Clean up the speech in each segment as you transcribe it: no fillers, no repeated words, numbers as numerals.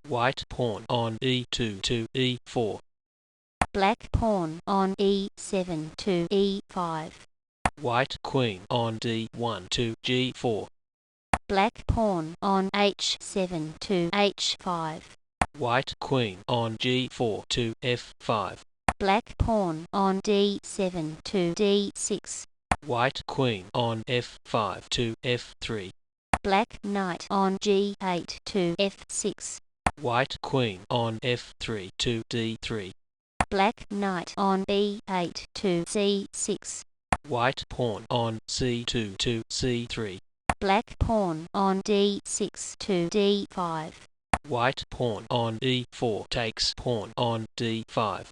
White pawn on e2 to e4. Black pawn on e7 to e5. White queen on d1 to g4. Black pawn on h7 to h5. White queen on g4 to f5. Black pawn on d7 to d6. White queen on f5 to f3. Black knight on g8 to f6. White queen on f3 to d3. Black knight on b8 to c6. White pawn on c2 to c3. Black pawn on d6 to d5. White pawn on e4 takes pawn on d5.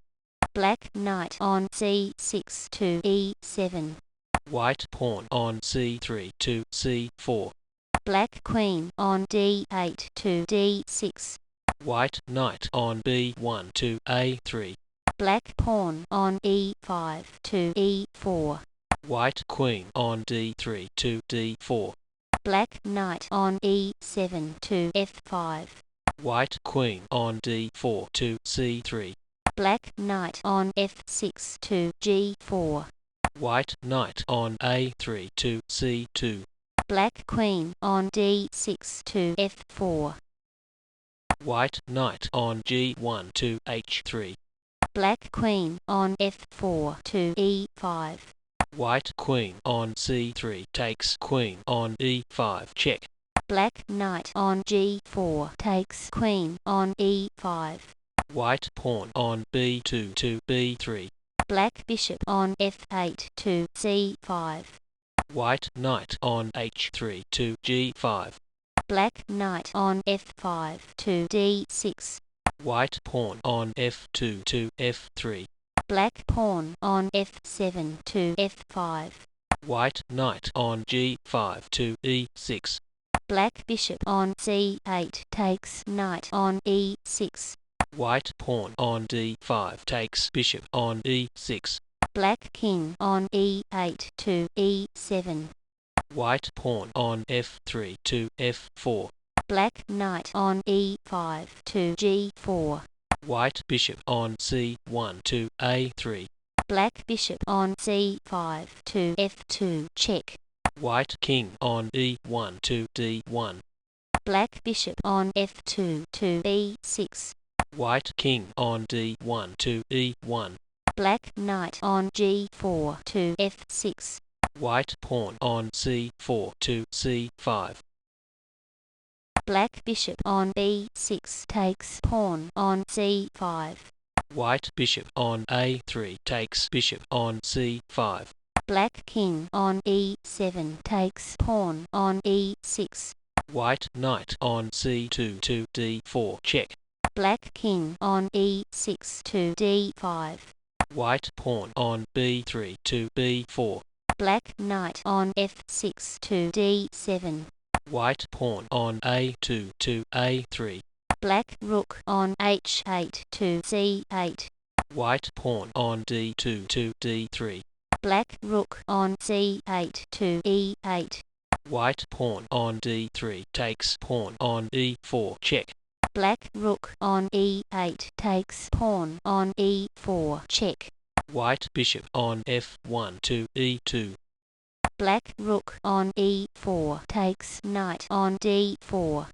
Black knight on c6 to e7. White pawn on c3 to c4. Black queen on d8 to d6. White knight on b1 to a3. Black pawn on e5 to e4. White queen on d3 to d4. Black knight on e7 to f5. White queen on d4 to c3. Black knight on f6 to g4. White knight on a3 to c2. Black queen on d6 to f4. White knight on g1 to h3. Black queen on f4 to e5. White queen on c3 takes queen on e5 check. Black knight on g4 takes queen on e5. White pawn on b2 to b3. Black bishop on f8 to c5. White knight on h3 to g5. Black knight on f5 to d6. White pawn on f2 to f3. Black pawn on f7 to f5. White knight on g5 to e6. Black bishop on c8 takes knight on e6. White pawn on d5 takes bishop on e6. Black king on e8 to e7. White pawn on f3 to f4. Black knight on e5 to g4. White bishop on c1 to a3. Black bishop on c5 to f2 check. White king on e1 to d1. Black bishop on f2 to b6. White king on d1 to e1. Black knight on g4 to f6. White pawn on c4 to c5. Black bishop on b6 takes pawn on c5. White bishop on a3 takes bishop on c5. Black king on e7 takes pawn on e6. White knight on c2 to d4 check. Black king on e6 to d5. White pawn on b3 to b4. Black knight on f6 to d7. White pawn on a2 to a3. Black rook on h8 to c8. White pawn on d2 to d3. Black rook on c8 to e8. White pawn on d3 takes pawn on e4 check. Black rook on e8 takes pawn on e4 check. White bishop on f1 to e2. Black rook on e4 takes knight on d4.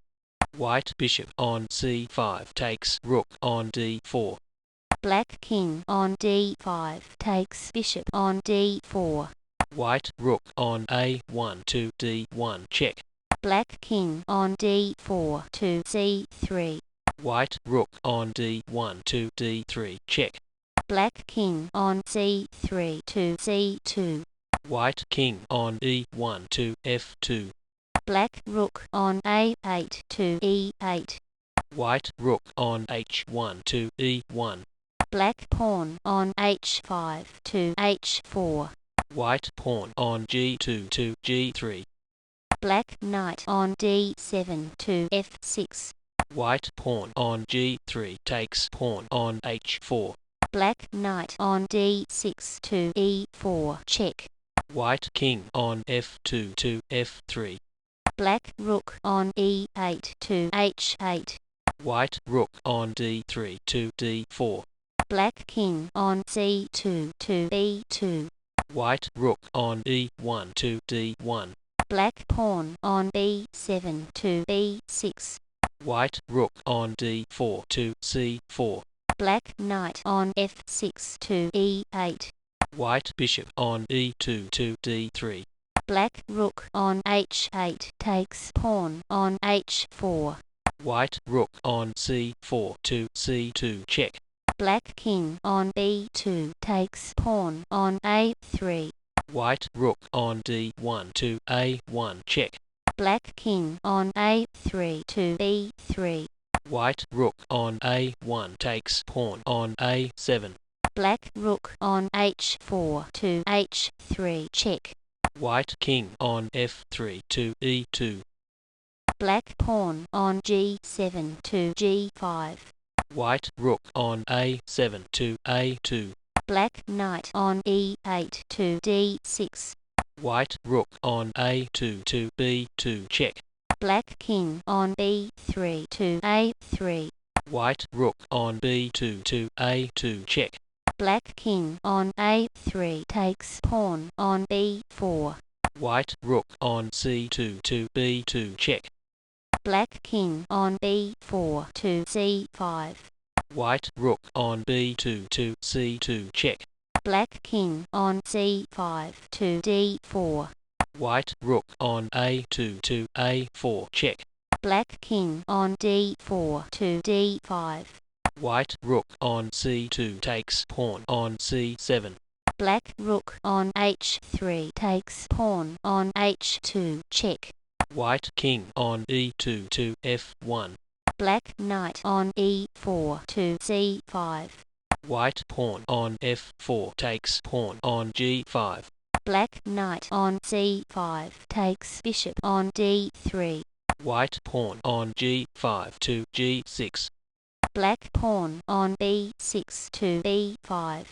White bishop on c5 takes rook on d4. Black king on d5 takes bishop on d4. White rook on a1 to d1 check. Black king on d4 to c3. White rook on d1 to d3 check. Black king on c3 to c2. White king on e1 to f2. Black rook on a8 to e8. White rook on h1 to e1. Black pawn on h5 to h4. White pawn on g2 to g3. Black knight on d7 to f6. White pawn on g3 takes pawn on h4. Black knight on d6 to e4 check. White king on f2 to f3. Black rook on e8 to h8. White rook on d3 to d4. Black king on c2 to b2. White rook on e1 to d1. Black pawn on b7 to b6. White rook on d4 to c4. Black knight on f6 to e8. White bishop on e2 to d3. Black rook on h8 takes pawn on h4. White rook on c4 to c2 check. Black king on b2 takes pawn on a3. White rook on d1 to a1 check. Black king on a3 to b3. White rook on a1 takes pawn on a7. Black rook on h4 to h3 check. White king on f3 to e2. Black pawn on g7 to g5. White rook on a7 to a2. Black knight on e8 to d6. White rook on a2 to b2 check. Black king on b3 to a3. White rook on b2 to a2 check. Black king on a3 takes pawn on b4. White rook on c2 to b2 check. Black king on b4 to c5. White rook on b2 to c2 check. Black king on c5 to d4. White rook on a2 to a4 check. Black king on d4 to d5. White rook on c2 takes pawn on c7. Black rook on h3 takes pawn on h2 check. White king on e2 to f1. Black knight on e4 to c5. White pawn on f4 takes pawn on g5. Black knight on c5 takes bishop on d3. White pawn on g5 to g6. Black pawn on b6 to b5.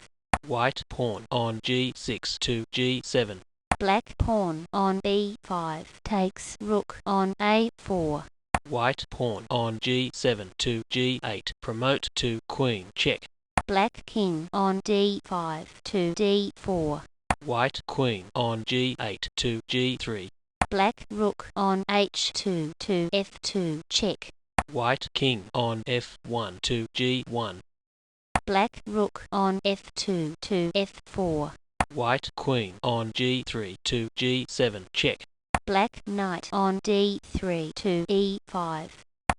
White pawn on g6 to g7. Black pawn on b5 takes rook on a4. White pawn on g7 to g8. Promote to queen check. Black king on d5 to d4. White queen on g8 to g3. Black rook on h2 to f2 check. White king on f1 to g1. Black rook on f2 to f4. White queen on g3 to g7 check. Black knight on d3 to e5.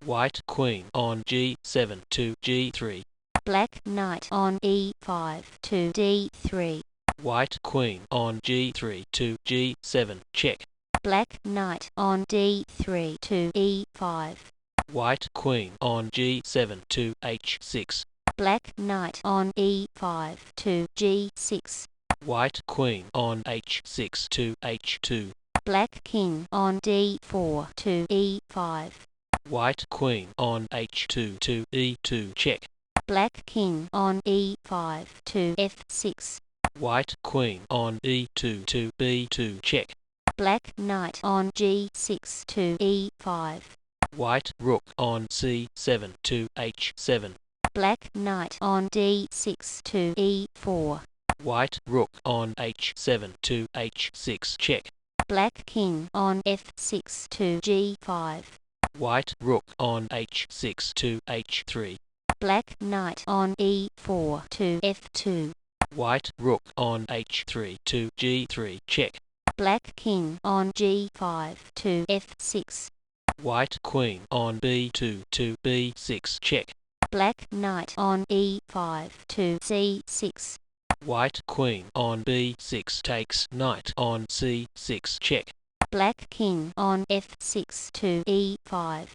White queen on g7 to g3. Black knight on e5 to d3. White queen on g3 to g7 check. Black knight on d3 to e5. White queen on g7 to h6. Black knight on e5 to g6. White queen on h6 to h2. Black king on d4 to e5. White queen on h2 to e2 check. Black king on e5 to f6. White queen on e2 to b2 check. Black knight on g6 to e5. White rook on c7 to h7. Black knight on d6 to e4. White rook on h7 to h6 check. Black king on f6 to g5. White rook on h6 to h3. Black knight on e4 to f2. White rook on h3 to g3 check. Black king on g5 to f6. White queen on b2 to b6 check. Black knight on e5 to c6. White queen on b6 takes knight on c6 check. Black king on f6 to e5.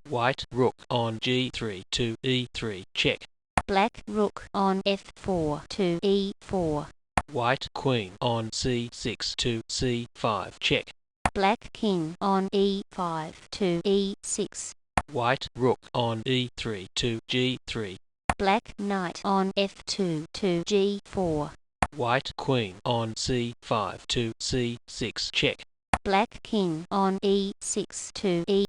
White rook on g3 to e3 check. Black rook on f4 to e4. White queen on c6 to c5 check. Black king on e5 to e6. White rook on e3 to g3. Black knight on f2 to g4. White queen on c5 to c6 check. Black king on e6 to e